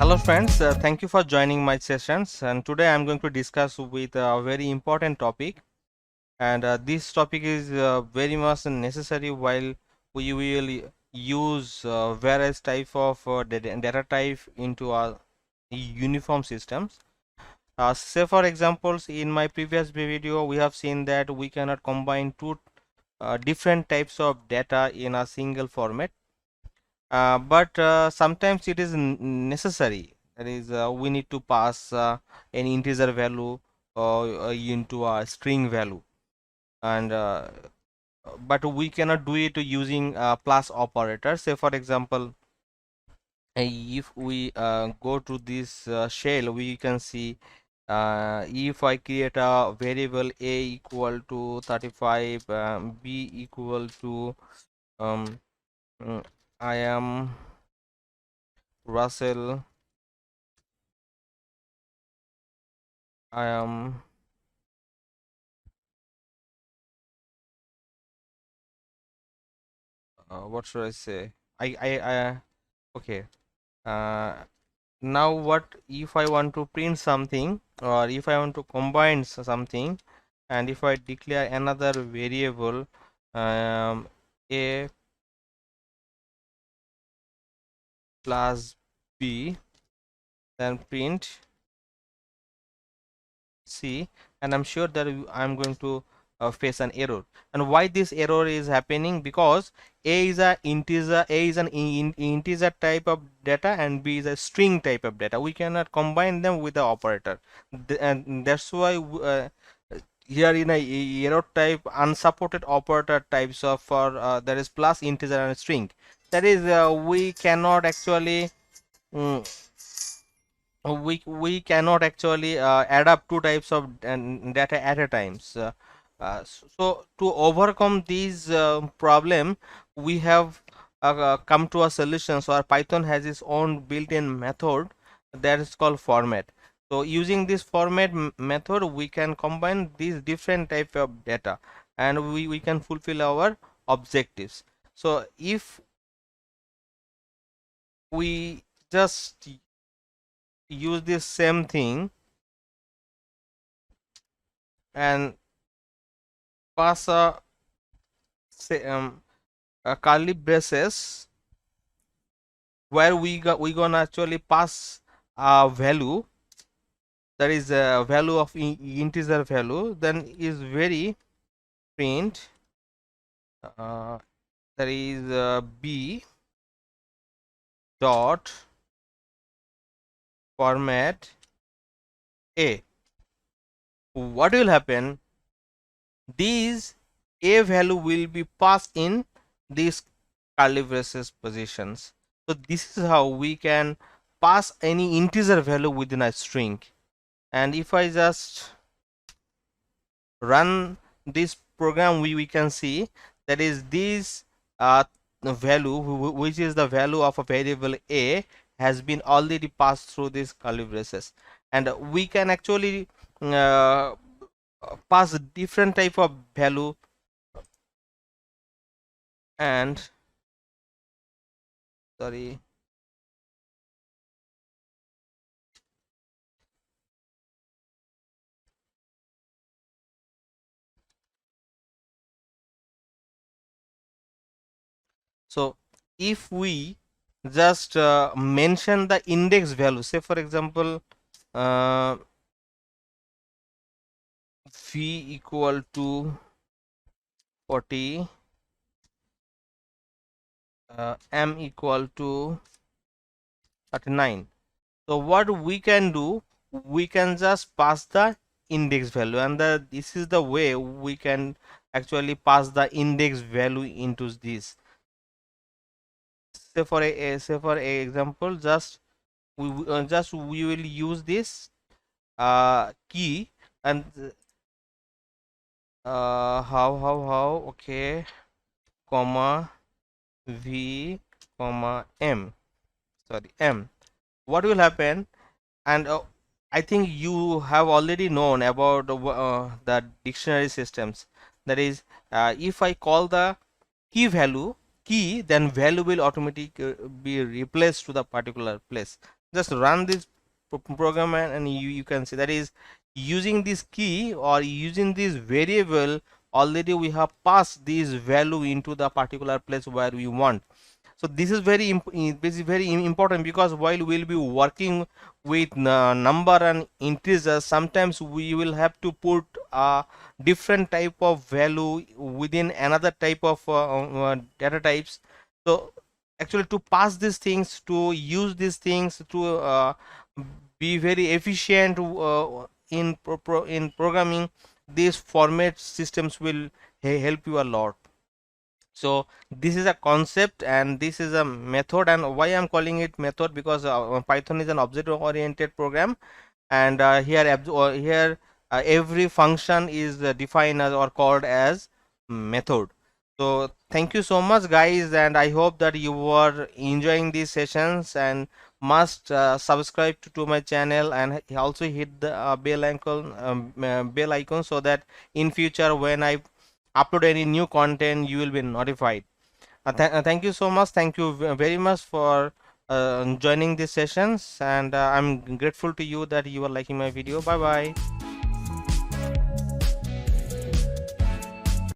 Hello friends, thank you for joining my sessions, and today I'm going to discuss with a very important topic, and this topic is very much necessary while we will use various type of data type into our uniform systems. Say for examples, in my previous video we have seen that we cannot combine two different types of data in a single format, but sometimes it is necessary. That is, we need to pass an integer value into a string value, and but we cannot do it using plus operator. Say for example, if we go to this shell, we can see if I create a variable a equal to 35, b equal to um, I am Russell, I am what should I say? I okay. Uh, Now what if I want to print something, or if I want to combine something, and if I declare another variable a plus b, then print C, and I'm sure that I'm going to face an error. And why this error is happening? Because a is a integer, a is an integer type of data, and b is a string type of data. We cannot combine them with the operator, and that's why here in a error type, unsupported operator types of for there is plus, integer, and string. That is, we cannot actually mm, we cannot actually add up two types of data at a times. So to overcome these problem, we have come to a solution. So our Python has its own built-in method that is called format. So using this format method, we can combine these different type of data, and we can fulfill our objectives. So if we just use this same thing and pass say, a curly braces, where we gonna actually pass a value, that is a value of integer value, then is very print that is b dot format a. What will happen? These a value will be passed in these curly braces positions. So this is how we can pass any integer value within a string. And if I just run this program, we can see that is this value, which is the value of a variable a, has been already passed through these curly braces, and we can actually uh, pass different type of value. And sorry, so if we just mention the index value, say for example uh, v equal to 40, m equal to 39. So what we can do, we can just pass the index value, and this is the way we can actually pass the index value into this. Say for a example, just we will use this key, and how okay, comma v comma m, sorry, m. What will happen? And I think you have already known about the dictionary systems. That is, if I call the key, then value will automatically be replaced to the particular place. just run this program, and you can see that is using this key or using this variable. Already we have passed this value into the particular place where we want. So this is very important, because while we'll be working with number and integers, sometimes we will have to put a different type of value within another type of data types. So actually, to pass these things, to use these things, to be very efficient in programming, these format systems will help you a lot. So this is a concept and this is a method. And why I'm calling it method, because Python is an object oriented program, and here every function is defined as or called as method. So thank you so much guys, and I hope that you are enjoying these sessions, and must subscribe to my channel, and also hit the bell icon, so that in future when I upload any new content you will be notified. Thank you so much. Thank you very much for joining these sessions, and I'm grateful to you that you are liking my video. Bye bye.